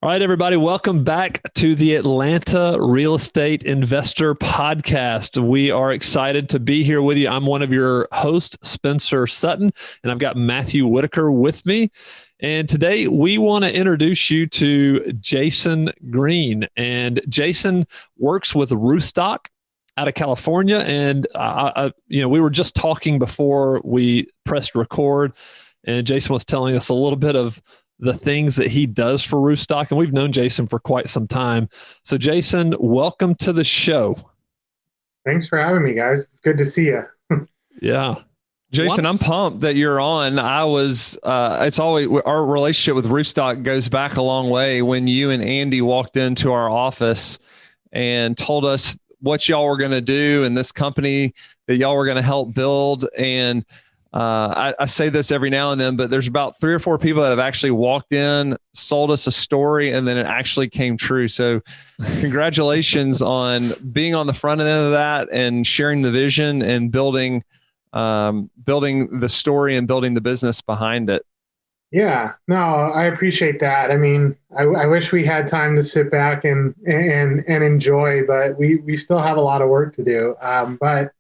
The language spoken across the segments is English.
All right, everybody, welcome back to the Atlanta Real Estate Investor Podcast. We are excited to be here with you. I'm one of your hosts, Spencer Sutton, and I've got Matthew Whitaker with me. And today we want to introduce you to Jason Green. And Jason works with Roofstock out of California. And, we were just talking before we pressed record, and Jason was telling us a little bit of the things that he does for Roofstock. And we've known Jason for quite some time. So Jason, welcome to the show. Thanks for having me, guys. It's good to see you. Yeah. Jason, I'm pumped that you're on. It's always, our relationship with Roofstock goes back a long way. When you and Andy walked into our office and told us what y'all were going to do and this company that y'all were going to help build. And I say this every now and then, but there's about 3 or 4 people that have actually walked in, sold us a story, and then it actually came true. So congratulations on being on the front end of that and sharing the vision and building the story and building the business behind it. Yeah, no, I appreciate that. I mean, I wish we had time to sit back and enjoy, but we still have a lot of work to do. But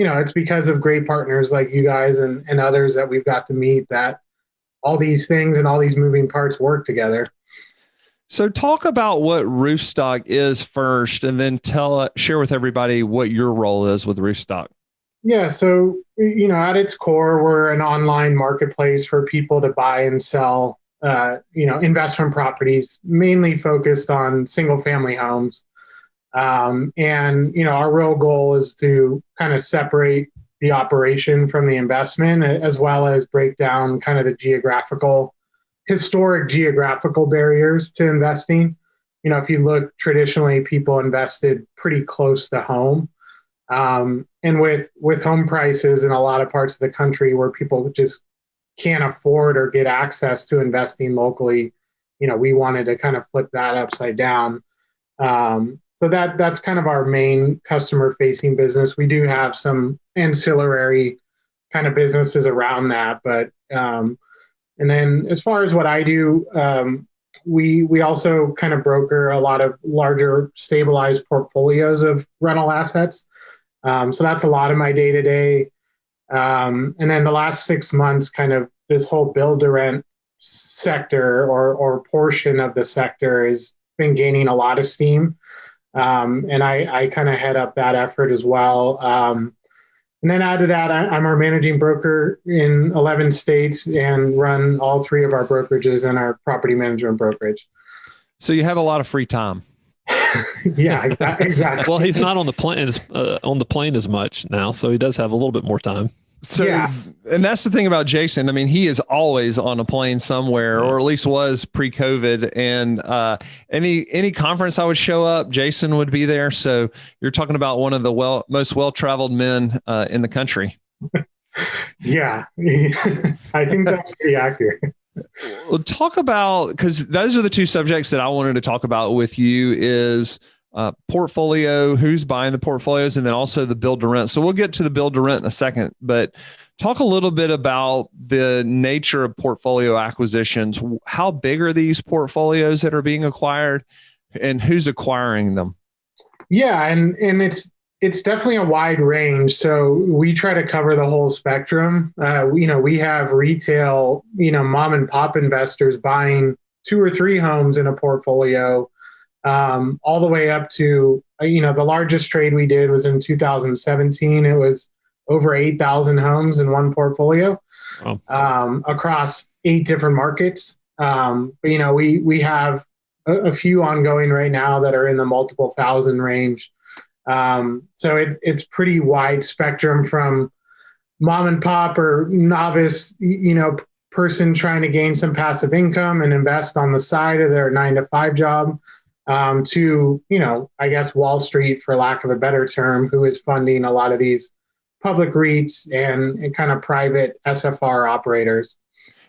it's because of great partners like you guys and others that we've got to meet that all these things and all these moving parts work together. So talk about what Roofstock is first, and then share with everybody what your role is with Roofstock. Yeah. So, at its core, we're an online marketplace for people to buy and sell, investment properties, mainly focused on single family homes. Our real goal is to kind of separate the operation from the investment, as well as break down kind of the historic geographical barriers to investing. If you look traditionally, people invested pretty close to home. And with home prices in a lot of parts of the country where people just can't afford or get access to investing locally, we wanted to kind of flip that upside down. So that's kind of our main customer facing business. We do have some ancillary kind of businesses around that, but and then as far as what I do, we also kind of broker a lot of larger stabilized portfolios of rental assets. So that's a lot of my day to day. And then the last 6 months, kind of this whole build to rent sector or portion of the sector has been gaining a lot of steam. And I kind of head up that effort as well. And then add to that, I'm our managing broker in 11 states and run all 3 of our brokerages in our property management brokerage. So you have a lot of free time. Yeah, exactly. Well, he's not on the plane as much now, so he does have a little bit more time. So, yeah. And that's the thing about Jason. I mean, he is always on a plane somewhere, or at least was pre-COVID. And any conference I would show up, Jason would be there. So you're talking about one of the most well-traveled men in the country. Yeah, I think that's pretty accurate. Well, talk about, because those are the 2 subjects that I wanted to talk about with you is portfolio, who's buying the portfolios, and then also the build to rent. So we'll get to the build to rent in a second, but talk a little bit about the nature of portfolio acquisitions. How big are these portfolios that are being acquired, and who's acquiring them? Yeah, and it's definitely a wide range. So we try to cover the whole spectrum. We have retail, mom and pop investors buying 2 or 3 homes in a portfolio, all the way up to, the largest trade we did was in 2017. It was over 8,000 homes in one portfolio. Wow. Across 8 different markets. But we have a few ongoing right now that are in the multiple thousand range. So it's pretty wide spectrum from mom and pop or novice, person trying to gain some passive income and invest on the side of their 9-to-5 job, to, I guess Wall Street, for lack of a better term, who is funding a lot of these public REITs and kind of private SFR operators.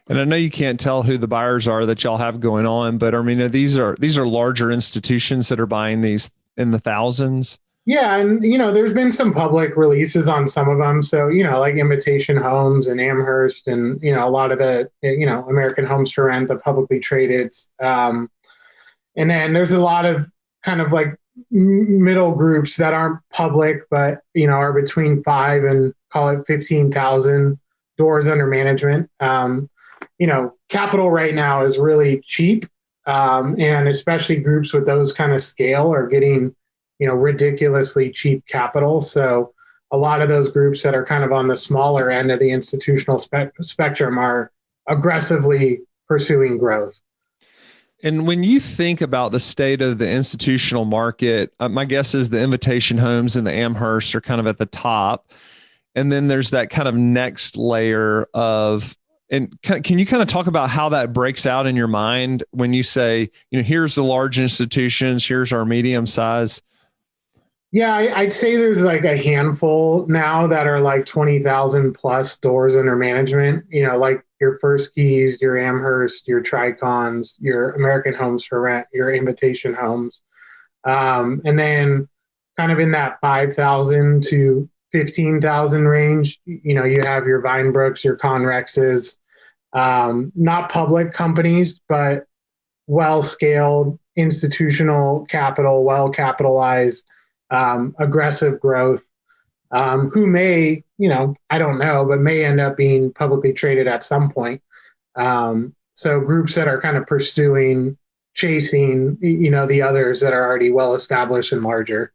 And I know you can't tell who the buyers are that y'all have going on, but I mean, these are larger institutions that are buying these in the thousands. Yeah. And, there's been some public releases on some of them. So, like Invitation Homes and Amherst and, a lot of the, American Homes for Rent, the publicly traded. And then there's a lot of kind of like middle groups that aren't public, but are between 5 and call it 15,000 doors under management. Capital right now is really cheap, and especially groups with those kind of scale are getting ridiculously cheap capital. So a lot of those groups that are kind of on the smaller end of the institutional spectrum are aggressively pursuing growth. And when you think about the state of the institutional market, my guess is the Invitation Homes and the Amherst are kind of at the top. And then there's that kind of next layer of, and can you kind of talk about how that breaks out in your mind when you say, here's the large institutions, here's our medium size? Yeah, I'd say there's like a handful now that are like 20,000 plus doors under management, like your First Keys, your Amherst, your Tricons, your American Homes for Rent, your Invitation Homes. And then kind of in that 5,000 to 15,000 range, you have your Vinebrooks, your Conrexes, not public companies, but well-scaled institutional capital, well-capitalized, aggressive growth, who may, I don't know, but may end up being publicly traded at some point. So groups that are kind of chasing, the others that are already well established and larger.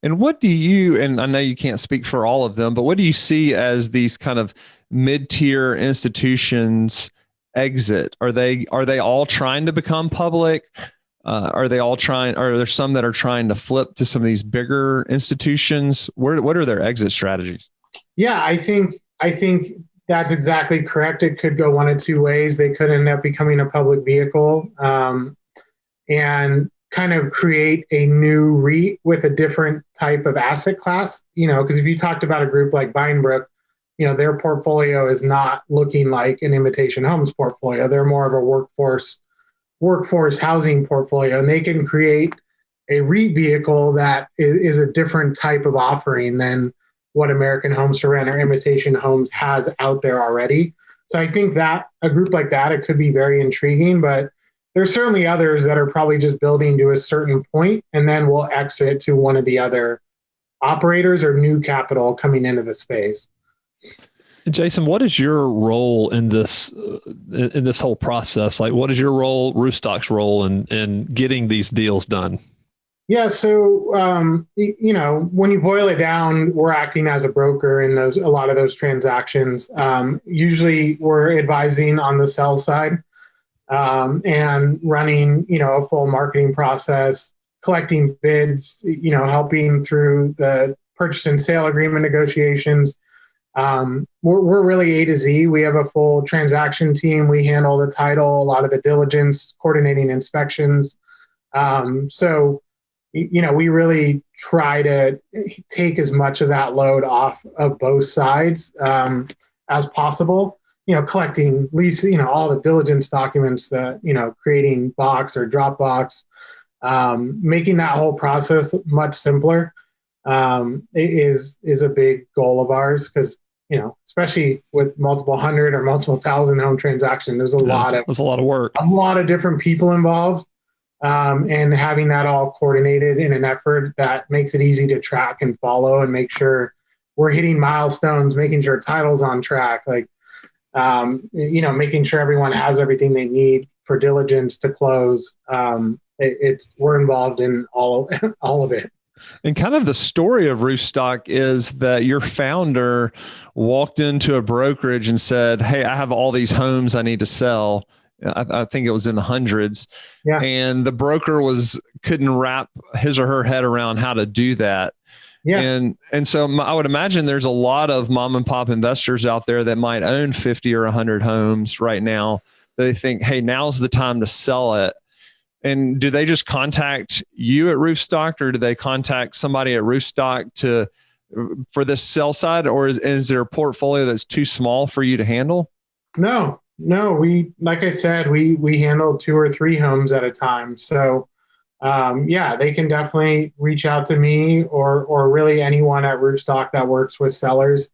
And and I know you can't speak for all of them, but what do you see as these kind of mid-tier institutions exit? Are they all trying to become public? Are there some that are trying to flip to some of these bigger institutions? What are their exit strategies? Yeah, I think that's exactly correct. It could go one of two ways. They could end up becoming a public vehicle, and kind of create a new REIT with a different type of asset class, because if you talked about a group like Vinebrook, their portfolio is not looking like an Invitation Homes portfolio. They're more of a workforce housing portfolio, and they can create a REIT vehicle that is a different type of offering than what American Homes for Rent or Invitation Homes has out there already. So I think that a group like that, it could be very intriguing, but there's certainly others that are probably just building to a certain point and then will exit to one of the other operators or new capital coming into the space. Jason, what is your role in this whole process? Like, what is your role, Roofstock's role in getting these deals done? Yeah, so when you boil it down, we're acting as a broker in a lot of those transactions. Usually, we're advising on the sell side and running a full marketing process, collecting bids, helping through the purchase and sale agreement negotiations. We're really A to Z. We have a full transaction team. We handle the title, a lot of the diligence, coordinating inspections. So we really try to take as much of that load off of both sides as possible. Collecting lease, all the diligence documents that, creating box or Dropbox, making that whole process much simpler is a big goal of ours because, especially with multiple hundred or multiple thousand home transaction, there's a lot of work, a lot of different people involved. And having that all coordinated in an effort that makes it easy to track and follow and make sure we're hitting milestones, making sure title's on track, making sure everyone has everything they need for diligence to close. We're involved in all of it. And kind of the story of Roofstock is that your founder walked into a brokerage and said, "Hey, I have all these homes I need to sell." I think it was in the hundreds. Yeah. And the broker couldn't wrap his or her head around how to do that. Yeah. And so I would imagine there's a lot of mom and pop investors out there that might own 50 or 100 homes right now. They think, hey, now's the time to sell it. And do they just contact you at Roofstock, or do they contact somebody at Roofstock for this sell side, or is there a portfolio that's too small for you to handle? No, like I said, we handle 2 or 3 homes at a time. So they can definitely reach out to me or really anyone at Roofstock that works with sellers.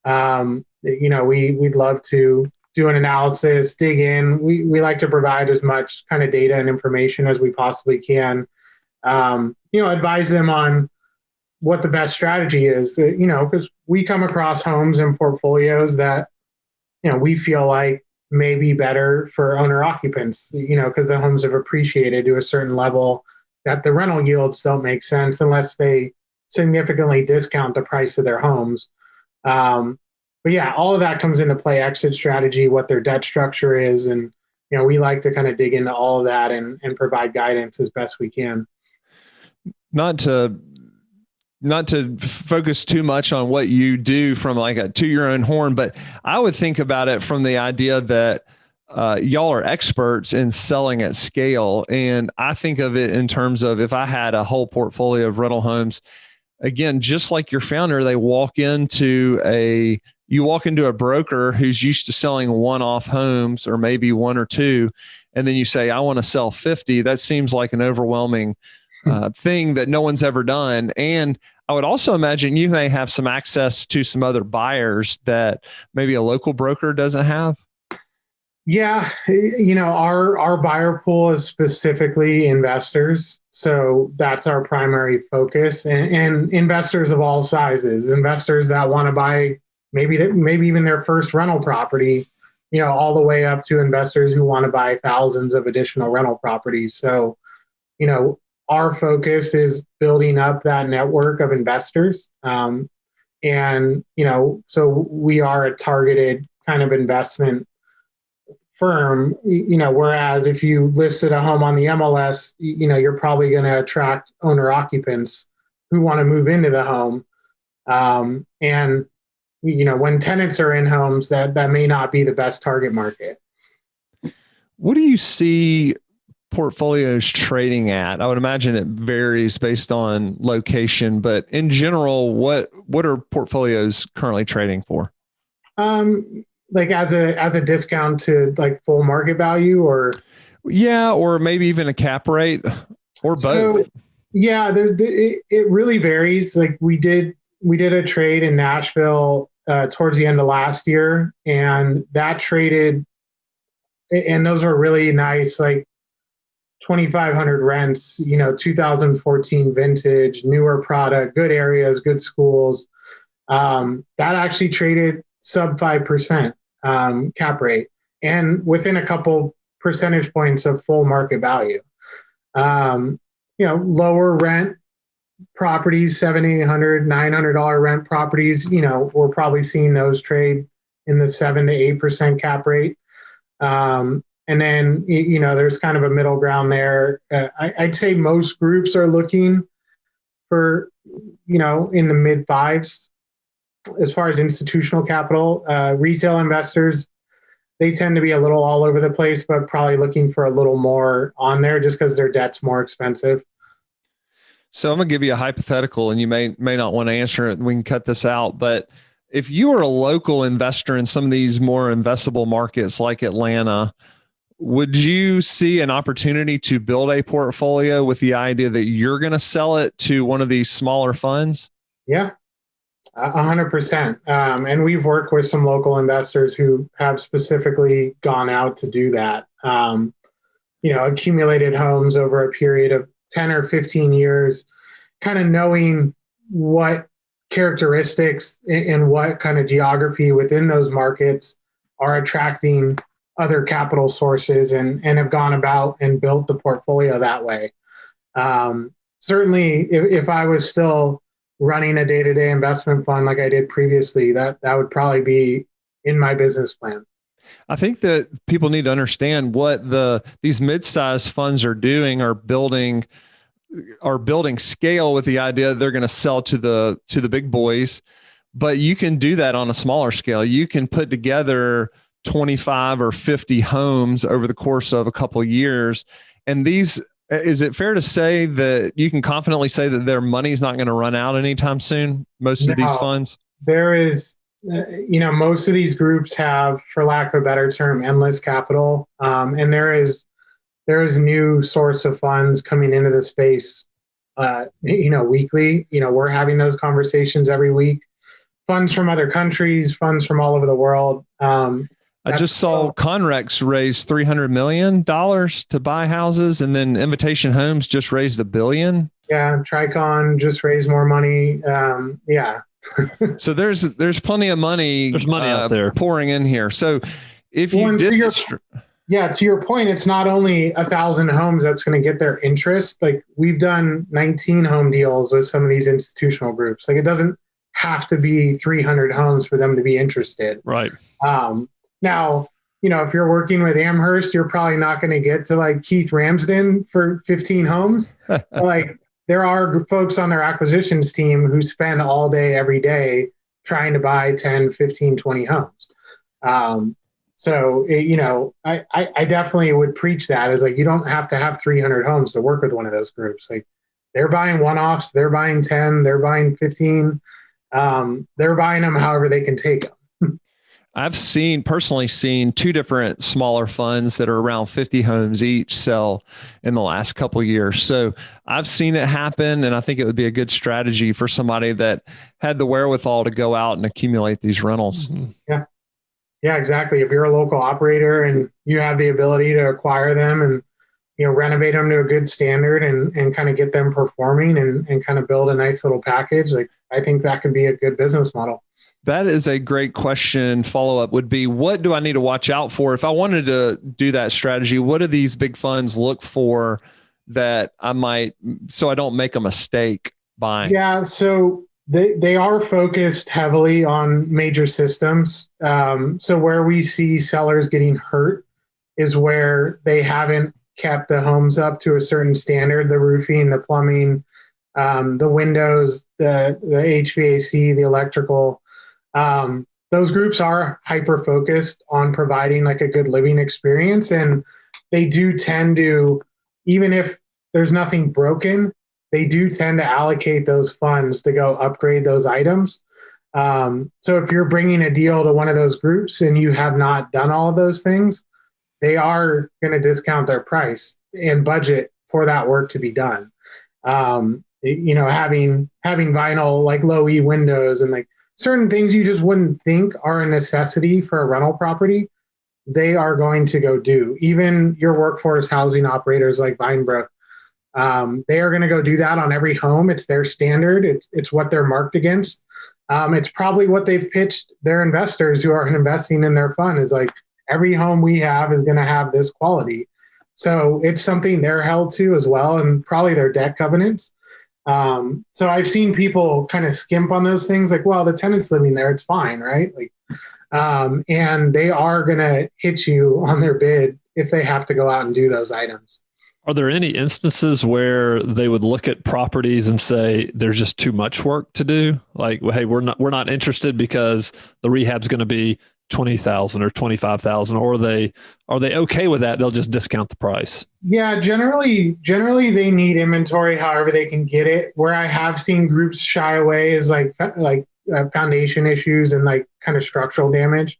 We'd love to do an analysis, dig in. We like to provide as much kind of data and information as we possibly can. Advise them on what the best strategy is, because we come across homes and portfolios that, we feel like may be better for owner occupants, because the homes have appreciated to a certain level that the rental yields don't make sense unless they significantly discount the price of their homes. But yeah, all of that comes into play, exit strategy, what their debt structure is. And, we like to kind of dig into all of that and provide guidance as best we can. Not to focus too much on what you do from to your own horn, but I would think about it from the idea that y'all are experts in selling at scale. And I think of it in terms of, if I had a whole portfolio of rental homes, again, just like your founder, you walk into a broker who's used to selling one-off homes, or maybe one or two, and then you say, I want to sell 50. That seems like an overwhelming thing that no one's ever done. And I would also imagine you may have some access to some other buyers that maybe a local broker doesn't have. Yeah. Our buyer pool is specifically investors. So that's our primary focus, and investors of all sizes, investors that want to buy maybe even their first rental property, all the way up to investors who want to buy thousands of additional rental properties. So, our focus is building up that network of investors. So we are a targeted kind of investment firm, whereas if you listed a home on the MLS, you're probably going to attract owner occupants who want to move into the home. When tenants are in homes, that may not be the best target market. What do you see portfolios trading at? I would imagine it varies based on location, but in general, what are portfolios currently trading for? Like as a discount to like full market value, or maybe even a cap rate, or both. So, yeah, it really varies. Like we did a trade in Nashville towards the end of last year, and that traded, and those were really nice, like 2,500 rents, 2014 vintage, newer product, good areas, good schools. That actually traded sub 5% cap rate, and within a couple percentage points of full market value. Lower rent properties, $700, $900 rent properties, we're probably seeing those trade in the 7 to 8% cap rate. And then, there's kind of a middle ground there. I'd say most groups are looking for, in the mid fives as far as institutional capital. Retail investors, they tend to be a little all over the place, but probably looking for a little more on there just because their debt's more expensive. So I'm going to give you a hypothetical, and you may not want to answer it. We can cut this out, but if you were a local investor in some of these more investable markets like Atlanta, would you see an opportunity to build a portfolio with the idea that you're going to sell it to one of these smaller funds? Yeah, 100%. And we've worked with some local investors who have specifically gone out to do that. Accumulated homes over a period of 10 or 15 years, kind of knowing what characteristics and what kind of geography within those markets are attracting other capital sources, and have gone about and built the portfolio that way. Certainly, if I was still running a day-to-day investment fund like I did previously, that would probably be in my business plan. I think that people need to understand what these mid-sized funds are doing, are building scale with the idea that they're going to sell to the big boys, but you can do that on a smaller scale. You can put together 25 or 50 homes over the course of a couple of years. And is it fair to say that you can confidently say that their money is not going to run out anytime soon? Most of these funds? There is, most of these groups have, for lack of a better term, endless capital. And there is new source of funds coming into the space, weekly. We're having those conversations every week. Funds from other countries, funds from all over the world. I just saw Conrex raise $300 million to buy houses, and then Invitation Homes just raised $1 billion. Yeah, Tricon just raised more money. Yeah. So there's plenty of money. There's money out there pouring in here. So if you did, to your point, it's not only 1,000 homes that's going to get their interest. Like we've done 19 home deals with some of these institutional groups. Like it doesn't have to be 300 homes for them to be interested. Right. Now, if you're working with Amherst, you're probably not going to get to like Keith Ramsden for 15 homes. Like there are folks on their acquisitions team who spend all day, every day trying to buy 10, 15, 20 homes. I definitely would preach that as like, you don't have to have 300 homes to work with one of those groups. Like they're buying one-offs, they're buying 10, they're buying 15. They're buying them however they can take them. I've personally seen two different smaller funds that are around 50 homes each sell in the last couple of years. So I've seen it happen, and I think it would be a good strategy for somebody that had the wherewithal to go out and accumulate these rentals. Mm-hmm. Yeah, exactly. If you're a local operator and you have the ability to acquire them and renovate them to a good standard and kind of get them performing and kind of build a nice little package, like I think that could be a good business model. That is a great question. Follow-up would be, what do I need to watch out for? If I wanted to do that strategy, what do these big funds look for that so I don't make a mistake buying? Yeah, so they are focused heavily on major systems. So where we see sellers getting hurt is where they haven't kept the homes up to a certain standard, the roofing, the plumbing, the windows, the HVAC, the electrical. Those groups are hyper-focused on providing like a good living experience. And they do tend to, even if there's nothing broken, they do tend to allocate those funds to go upgrade those items. So if you're bringing a deal to one of those groups and you have not done all of those things, they are going to discount their price and budget for that work to be done. Having vinyl, like low E windows and like certain things you just wouldn't think are a necessity for a rental property, they are going to go do. Even your workforce housing operators like Vinebrook, they are going to go do that on every home. It's their standard. It's what they're marked against. It's probably what they've pitched their investors who are investing in their fund is like, every home we have is going to have this quality. So it's something they're held to as well, and probably their debt covenants. So I've seen people kind of skimp on those things like, well, the tenant's living there, it's fine, right? Like, and they are going to hit you on their bid if they have to go out and do those items. Are there any instances where they would look at properties and say there's just too much work to do? Like, hey, we're not interested because the rehab's going to be $20,000 or $25,000, or are they okay with that? They'll just discount the price. Yeah, generally they need inventory however they can get it. Where I have seen groups shy away is like foundation issues and like kind of structural damage,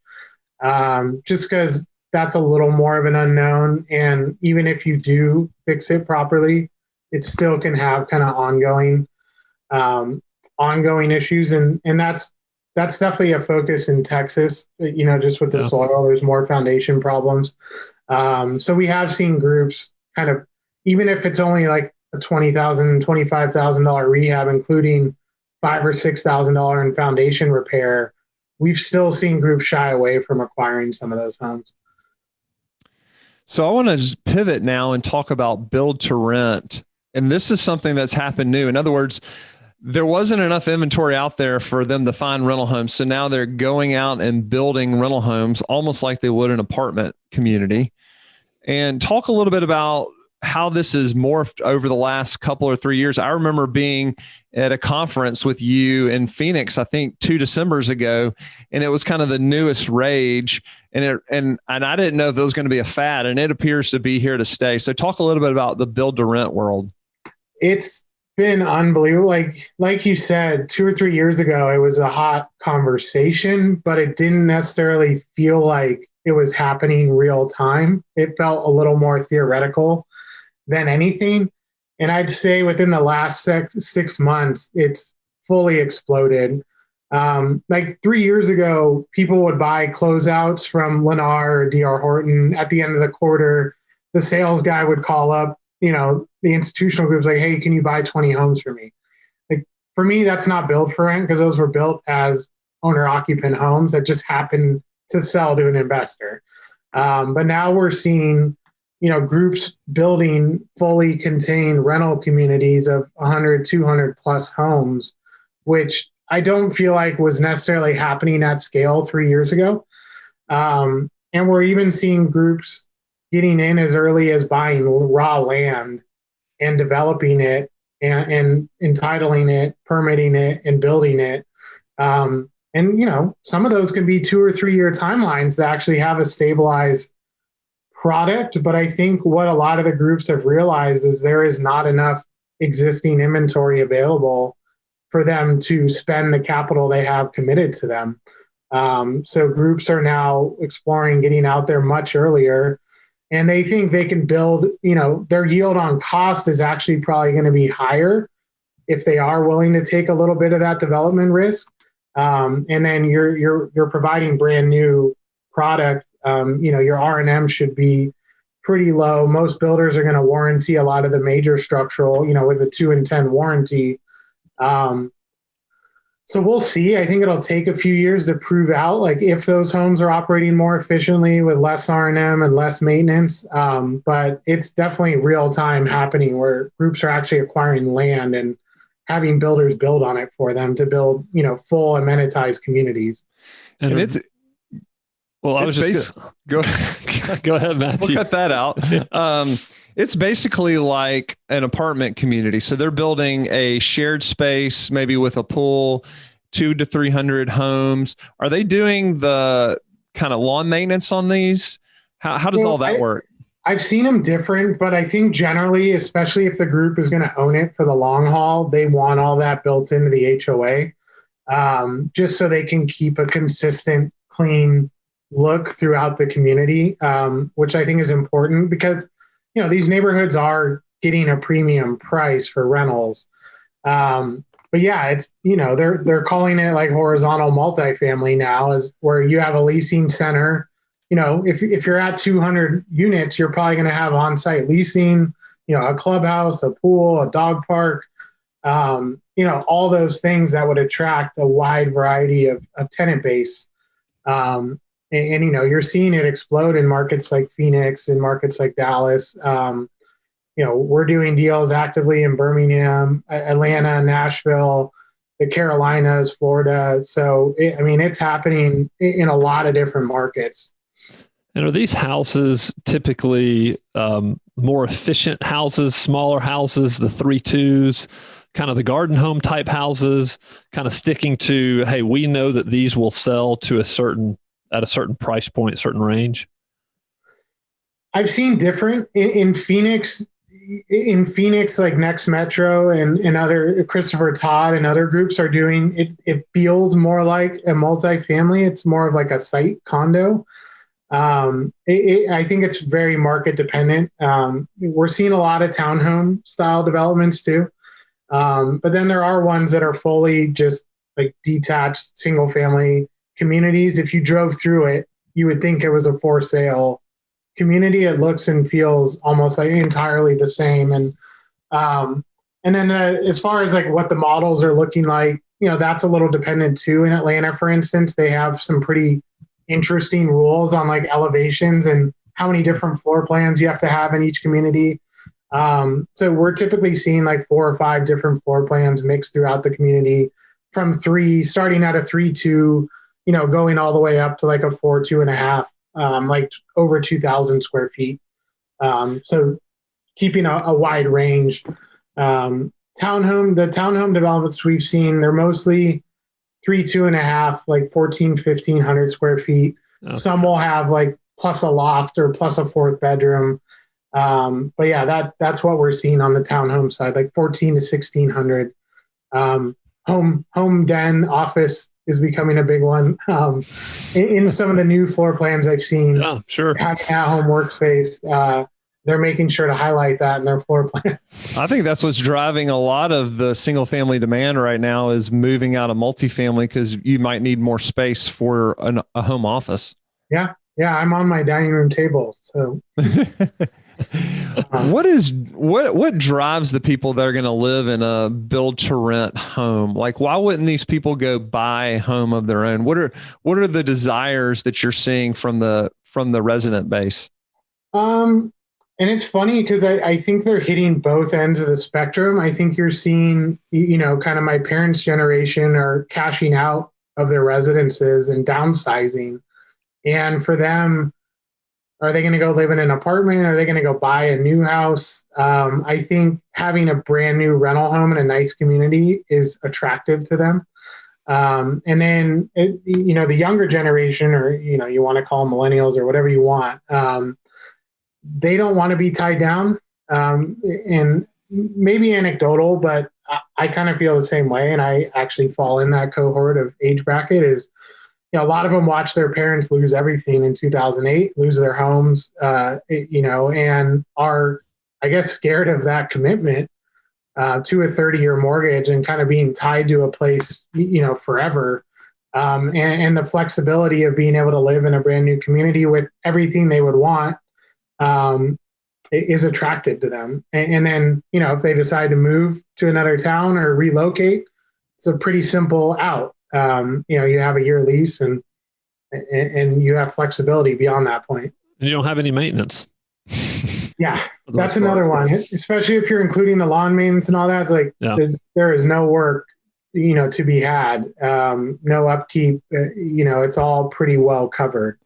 just because that's a little more of an unknown. And even if you do fix it properly, it still can have kind of ongoing issues, and that's definitely a focus in Texas, just with the soil, there's more foundation problems. So we have seen groups kind of, even if it's only like a $20,000, $25,000 rehab, including $5,000 or $6,000 in foundation repair, we've still seen groups shy away from acquiring some of those homes. So I want to just pivot now and talk about build to rent. And this is something that's happened new. In other words, there wasn't enough inventory out there for them to find rental homes. So now they're going out and building rental homes almost like they would an apartment community. And talk a little bit about how this has morphed over the last couple or 3 years. I remember being at a conference with you in Phoenix, I think 2 Decembers ago, and it was kind of the newest rage. And I didn't know if it was going to be a fad, and it appears to be here to stay. So talk a little bit about the build to rent world. It's been unbelievable. Like you said, 2 or 3 years ago, it was a hot conversation, but it didn't necessarily feel like it was happening real time. It felt a little more theoretical than anything. And I'd say within the last 6 months, it's fully exploded. Like 3 years ago, people would buy closeouts from Lennar or DR Horton at the end of the quarter. The sales guy would call up, the institutional groups like, hey, can you buy 20 homes for me? Like for me, that's not built for rent because those were built as owner occupant homes that just happened to sell to an investor. But now we're seeing, groups building fully contained rental communities of 100, 200 plus homes, which I don't feel like was necessarily happening at scale 3 years ago. And we're even seeing groups getting in as early as buying raw land and developing it and entitling it, permitting it, and building it. And some of those can be 2 or 3 year timelines to actually have a stabilized product. But I think what a lot of the groups have realized is there is not enough existing inventory available for them to spend the capital they have committed to them. So groups are now exploring getting out there much earlier, and they think they can build, their yield on cost is actually probably going to be higher if they are willing to take a little bit of that development risk. And then you're providing brand new product. Your R&M should be pretty low. Most builders are going to warranty a lot of the major structural, with a 2 and 10 warranty. So we'll see. I think it'll take a few years to prove out, like if those homes are operating more efficiently with less R&M and less maintenance. But it's definitely real time happening where groups are actually acquiring land and having builders build on it for them to build, full amenitized communities. And it's, well, I was just go ahead, Matthew. We'll cut that out. It's basically like an apartment community. So they're building a shared space, maybe with a pool, 200 to 300 homes. Are they doing the kind of lawn maintenance on these? How does all that work? I've seen them different, but I think generally, especially if the group is going to own it for the long haul, they want all that built into the HOA, just so they can keep a consistent, clean look throughout the community, which I think is important because these neighborhoods are getting a premium price for rentals. But yeah, it's, they're calling it like horizontal multifamily now, is where you have a leasing center. If you're at 200 units, you're probably going to have on-site leasing, a clubhouse, a pool, a dog park, all those things that would attract a wide variety of tenant base. And you're seeing it explode in markets like Phoenix and markets like Dallas. We're doing deals actively in Birmingham, Atlanta, Nashville, the Carolinas, Florida. So, it's happening in a lot of different markets. And are these houses typically more efficient houses, smaller houses, the 3-2s, kind of the garden home type houses, kind of sticking to, hey, we know that these will sell to at a certain price point, certain range? I've seen different in Phoenix, like Next Metro and other Christopher Todd and other groups are doing it. It feels more like a multifamily. It's more of like a site condo. I think it's very market dependent. We're seeing a lot of townhome style developments too. But then there are ones that are fully just like detached single family communities. If you drove through it, you would think it was a for sale community. It looks and feels almost like entirely the same. And then as far as like what the models are looking like, that's a little dependent too. In Atlanta, for instance, they have some pretty interesting rules on like elevations and how many different floor plans you have to have in each community. So we're typically seeing like 4 or 5 different floor plans mixed throughout the community, from starting at a 3-2, going all the way up to like a 4, 2.5, like over 2,000 square feet. So keeping a wide range. The townhome developments we've seen, they're mostly 3, 2.5, like 1,500 square feet. Okay. Some will have like plus a loft or plus a 4th bedroom. But yeah, that's what we're seeing on the townhome side, like 1,400 to 1,600. Home den office is becoming a big one. In some of the new floor plans I've seen, yeah, sure, having at-home workspace, they're making sure to highlight that in their floor plans. I think that's what's driving a lot of the single family demand right now is moving out of multifamily because you might need more space for a home office. Yeah. I'm on my dining room table. So what drives the people that are going to live in a build to rent home? Like, why wouldn't these people go buy a home of their own? What are the desires that you're seeing from the resident base? And it's funny because I think they're hitting both ends of the spectrum. I think you're seeing, kind of my parents' generation are cashing out of their residences and downsizing. And for them, are they going to go live in an apartment? Are they going to go buy a new house? I think having a brand new rental home in a nice community is attractive to them. And then, the younger generation, or, you want to call them millennials or whatever you want, they don't want to be tied down. And maybe anecdotal, but I kind of feel the same way. And I actually fall in that cohort of age bracket is, a lot of them watch their parents lose everything in 2008, lose their homes, and are, I guess, scared of that commitment to a 30-year mortgage and kind of being tied to a place, forever. And the flexibility of being able to live in a brand new community with everything they would want is attractive to them. And then, if they decide to move to another town or relocate, it's a pretty simple out. You have a year lease and you have flexibility beyond that point. And you don't have any maintenance. Yeah, that's another one, especially if you're including the lawn maintenance and all that. It's like, there is no work, to be had, no upkeep, it's all pretty well covered.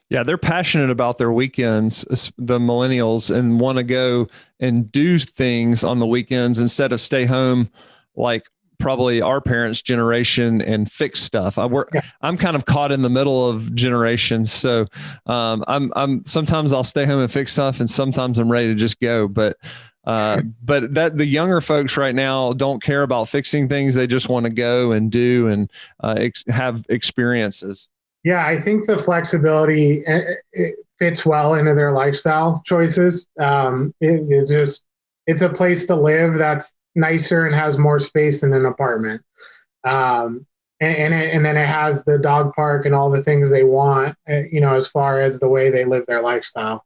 Yeah, they're passionate about their weekends, the millennials, and want to go and do things on the weekends instead of stay home like probably our parents' generation and fix stuff. I'm kind of caught in the middle of generations. So I'm sometimes I'll stay home and fix stuff, and sometimes I'm ready to just go. But that the younger folks right now don't care about fixing things. They just want to go and do and have experiences. Yeah, I think the flexibility it fits well into their lifestyle choices. It's a place to live that's nicer and has more space than an apartment. And then it has the dog park and all the things they want, as far as the way they live their lifestyle.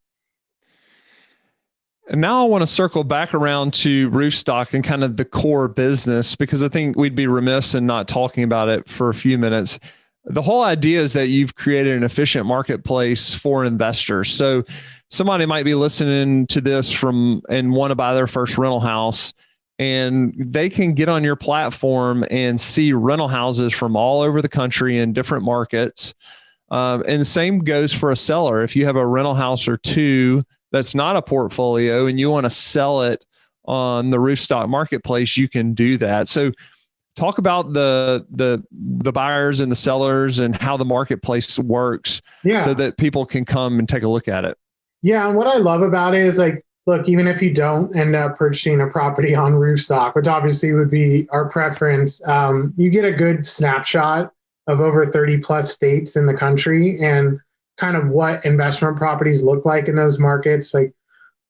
And now I want to circle back around to Roofstock and kind of the core business, because I think we'd be remiss in not talking about it for a few minutes. The whole idea is that you've created an efficient marketplace for investors. So somebody might be listening to this and want to buy their first rental house, and they can get on your platform and see rental houses from all over the country in different markets. And same goes for a seller. If you have a rental house or two that's not a portfolio and you want to sell it on the Roofstock marketplace, you can do that. So talk about the buyers and the sellers and how the marketplace works, so that people can come and take a look at it. Yeah, and what I love about it is, like, look, even if you don't end up purchasing a property on Roofstock, which obviously would be our preference, you get a good snapshot of over 30 plus states in the country and kind of what investment properties look like in those markets. Like,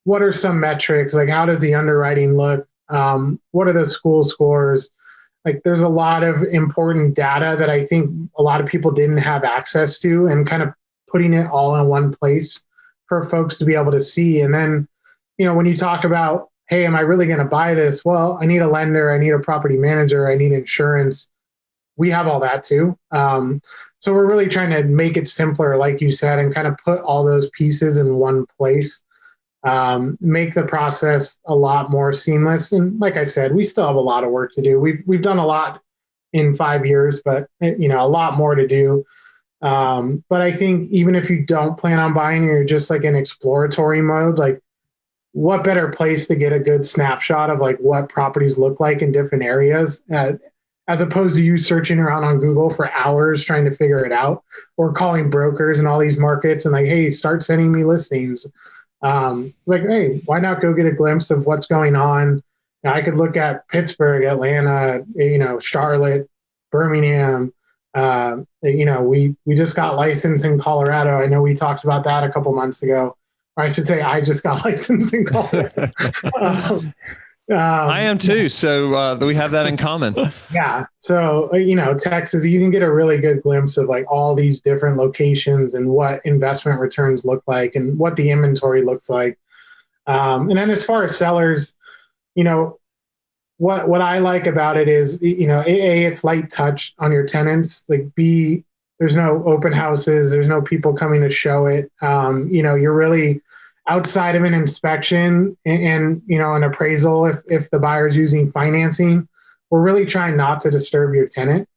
what are some metrics? Like, how does the underwriting look? What are the school scores? Like, there's a lot of important data that I think a lot of people didn't have access to, and kind of putting it all in one place for folks to be able to see. And then, when you talk about, hey, am I really going to buy this? Well, I need a lender, I need a property manager, I need insurance. We have all that too. So we're really trying to make it simpler, like you said, and kind of put all those pieces in one place. Make the process a lot more seamless. And like I said, we still have a lot of work to do. We've done a lot in 5 years, but a lot more to do. But I think even if you don't plan on buying, you're just like in exploratory mode, like, what better place to get a good snapshot of like what properties look like in different areas, as opposed to you searching around on Google for hours trying to figure it out, or calling brokers in all these markets and like, hey, start sending me listings. Like, hey, why not go get a glimpse of what's going on? Now, I could look at Pittsburgh, Atlanta, Charlotte, Birmingham. We just got licensed in Colorado. I know we talked about that a couple months ago. or I should say, I just got licensed in Colorado. I am too. So we have that in common. Yeah. So, Texas, you can get a really good glimpse of like all these different locations and what investment returns look like and what the inventory looks like. And then as far as sellers, what I like about it is, A, it's light touch on your tenants. Like B, there's no open houses. There's no people coming to show it. You're really outside of an inspection and an appraisal. If the buyer's using financing, we're really trying not to disturb your tenant,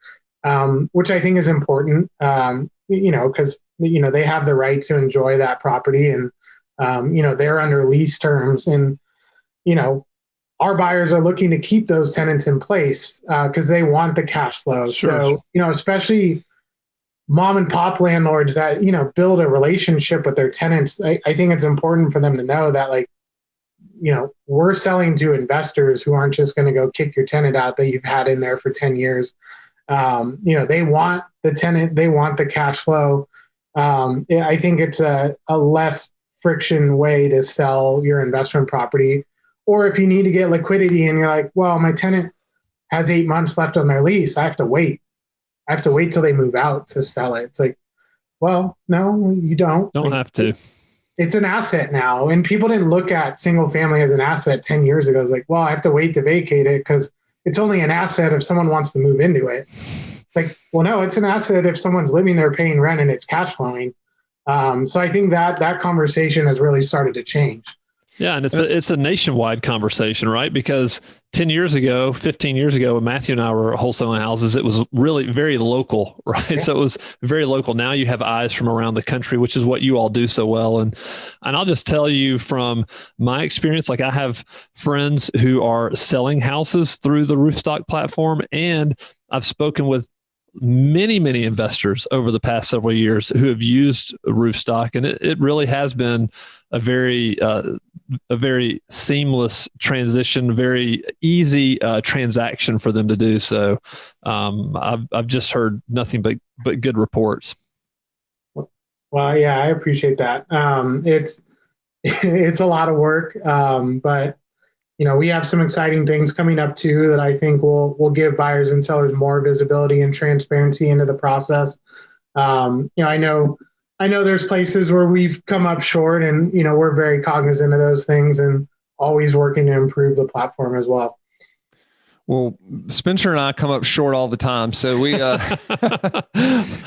which I think is important, because, they have the right to enjoy that property and, they're under lease terms and, our buyers are looking to keep those tenants in place because they want the cash flow. Sure. So, especially mom and pop landlords that, build a relationship with their tenants. I think it's important for them to know that, like, we're selling to investors who aren't just going to go kick your tenant out that you've had in there for 10 years. They want the tenant, they want the cash flow. I think it's a less friction way to sell your investment property. Or if you need to get liquidity and you're like, well, my tenant has 8 months left on their lease, I have to wait. I have to wait till they move out to sell it. It's like, well, no, you don't. Don't have to. It's an asset now. And people didn't look at single family as an asset 10 years ago. It's like, well, I have to wait to vacate it because it's only an asset if someone wants to move into it. Like, well, no, it's an asset if someone's living there paying rent and it's cash flowing. So I think that conversation has really started to change. Yeah, and it's a nationwide conversation, right? Because 10 years ago, 15 years ago, when Matthew and I were wholesaling houses, it was really very local, right? Yeah. So it was very local. Now you have eyes from around the country, which is what you all do so well. And I'll just tell you from my experience, like I have friends who are selling houses through the Roofstock platform, and I've spoken with many investors over the past several years who have used Roofstock, and it really has been a very seamless transition, very easy transaction for them to do. So I've just heard nothing but good reports. Well, yeah, I appreciate that. It's a lot of work, but we have some exciting things coming up too that I think will give buyers and sellers more visibility and transparency into the process. I know there's places where we've come up short, and we're very cognizant of those things and always working to improve the platform as well. Well, Spencer and I come up short all the time. So we,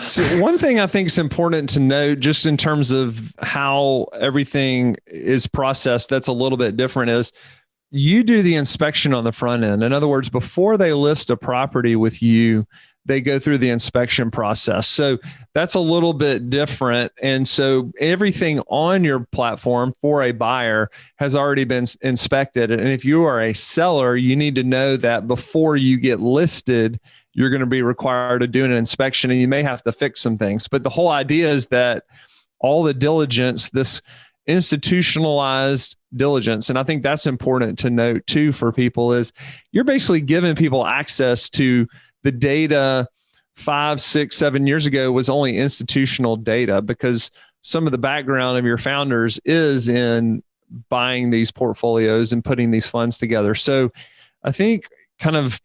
so one thing I think is important to note, just in terms of how everything is processed, that's a little bit different, is you do the inspection on the front end. In other words, before they list a property with you, they go through the inspection process. So that's a little bit different. And so everything on your platform for a buyer has already been inspected. And if you are a seller, you need to know that before you get listed, you're going to be required to do an inspection, and you may have to fix some things. But the whole idea is that all the diligence, this institutionalized diligence, and I think that's important to note too for people, is you're basically giving people access to the data 5, 6, 7 years ago was only institutional data, because some of the background of your founders is in buying these portfolios and putting these funds together. So I think kind of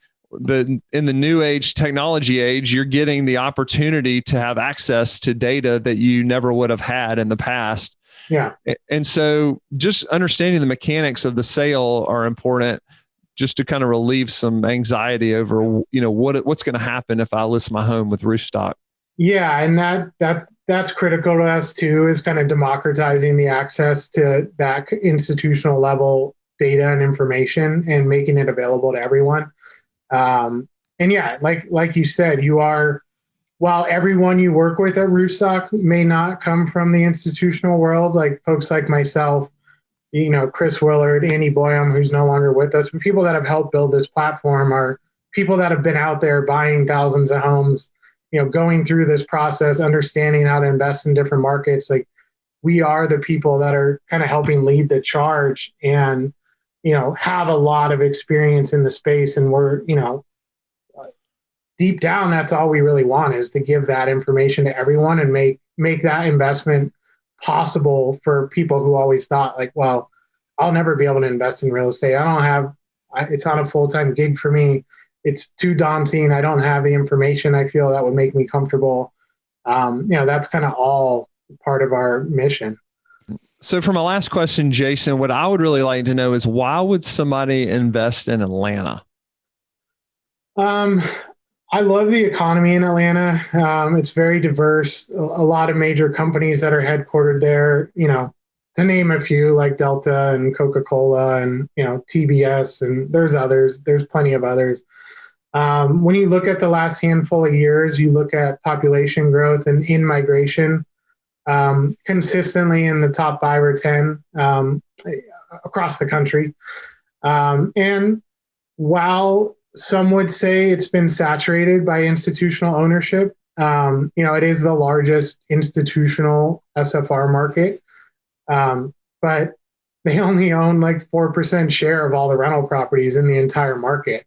in the new age, technology age, you're getting the opportunity to have access to data that you never would have had in the past. Yeah. And so just understanding the mechanics of the sale are important, just to kind of relieve some anxiety over, what's going to happen if I list my home with Roofstock. Yeah. And that's critical to us too, is kind of democratizing the access to that institutional level data and information and making it available to everyone. And yeah, like you said, while everyone you work with at Roofstock may not come from the institutional world, like folks like myself, Chris Willard, Andy Boyum, who's no longer with us, but people that have helped build this platform are people that have been out there buying thousands of homes, going through this process, understanding how to invest in different markets. Like, we are the people that are kind of helping lead the charge and, have a lot of experience in the space. And we're, deep down, that's all we really want, is to give that information to everyone and make that investment possible for people who always thought like, well, I'll never be able to invest in real estate. It's not a full-time gig for me. It's too daunting. I don't have the information I feel that would make me comfortable. That's kind of all part of our mission. So for my last question, Jason, what I would really like to know is why would somebody invest in Atlanta? I love the economy in Atlanta. It's very diverse. A lot of major companies that are headquartered there, to name a few, like Delta and Coca-Cola and, TBS, and there's plenty of others. When you look at the last handful of years, you look at population growth and in-migration, consistently in the top 5 or 10 across the country. And while some would say it's been saturated by institutional ownership, it is the largest institutional SFR market, but they only own like 4% share of all the rental properties in the entire market.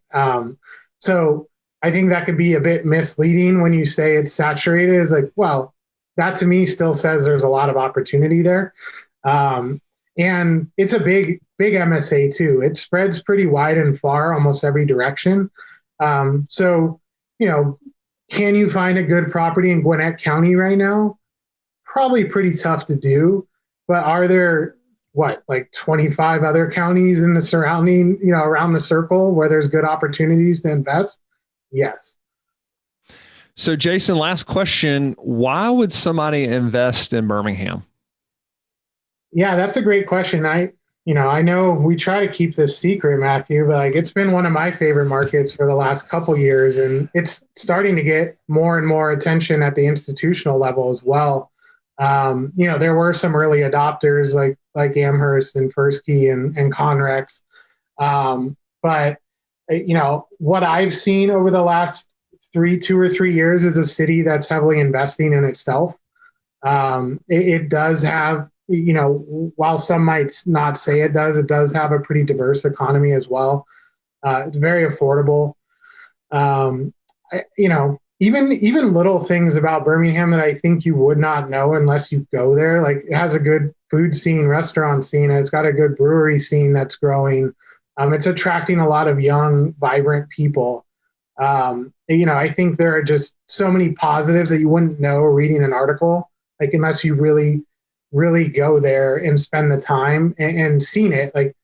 So I think that could be a bit misleading when you say it's saturated. It's like, well, that to me still says there's a lot of opportunity there. And it's a big MSA too. It spreads pretty wide and far, almost every direction. So, can you find a good property in Gwinnett County right now? Probably pretty tough to do, but are there like 25 other counties in the surrounding, around the circle where there's good opportunities to invest? Yes. So Jason, last question, why would somebody invest in Birmingham? Yeah, that's a great question. I know we try to keep this secret, Matthew, but like it's been one of my favorite markets for the last couple of years, and it's starting to get more and more attention at the institutional level as well. There were some early adopters like Amherst and First Key and Conrex. But what I've seen over the last 2 or 3 years is a city that's heavily investing in itself. It does have, while some might not say it does have a pretty diverse economy as well. It's very affordable. Even little things about Birmingham that I think you would not know unless you go there. Like it has a good food scene, restaurant scene. It's got a good brewery scene that's growing. It's attracting a lot of young, vibrant people. I think there are just so many positives that you wouldn't know reading an article, like unless you really, really go there and spend the time and seen it. Like,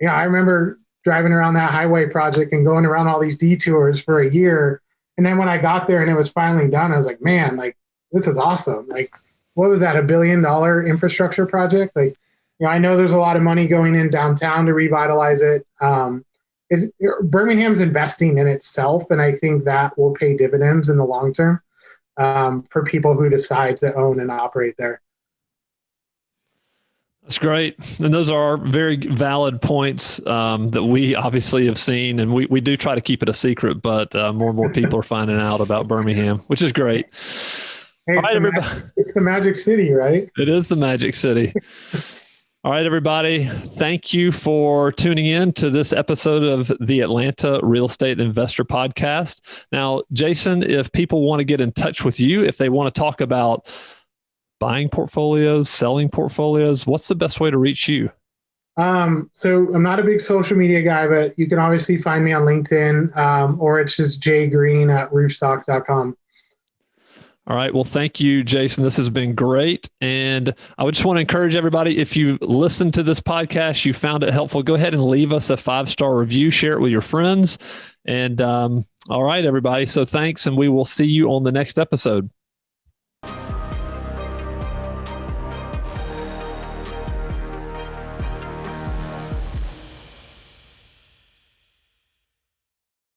I remember driving around that highway project and going around all these detours for a year. And then when I got there and it was finally done, I was like, man, like, this is awesome. Like, what was that, $1 billion infrastructure project? Like, I know there's a lot of money going in downtown to revitalize it. Birmingham's investing in itself, and I think that will pay dividends in the long term for people who decide to own and operate there. That's great. And those are very valid points that we obviously have seen. And we do try to keep it a secret, but more and more people are finding out about Birmingham, which is great. Hey, all right, everybody. It's the Magic City, right? It is the Magic City. All right, everybody. Thank you for tuning in to this episode of the Atlanta Real Estate Investor Podcast. Now, Jason, if people want to get in touch with you, if they want to talk about buying portfolios, selling portfolios, what's the best way to reach you? So I'm not a big social media guy, but you can obviously find me on LinkedIn, or it's just jgreen@roofstock.com. All right. Well, thank you, Jason. This has been great. And I would just want to encourage everybody, if you listened to this podcast, you found it helpful, go ahead and leave us a 5-star review, share it with your friends. And all right, everybody. So thanks, and we will see you on the next episode.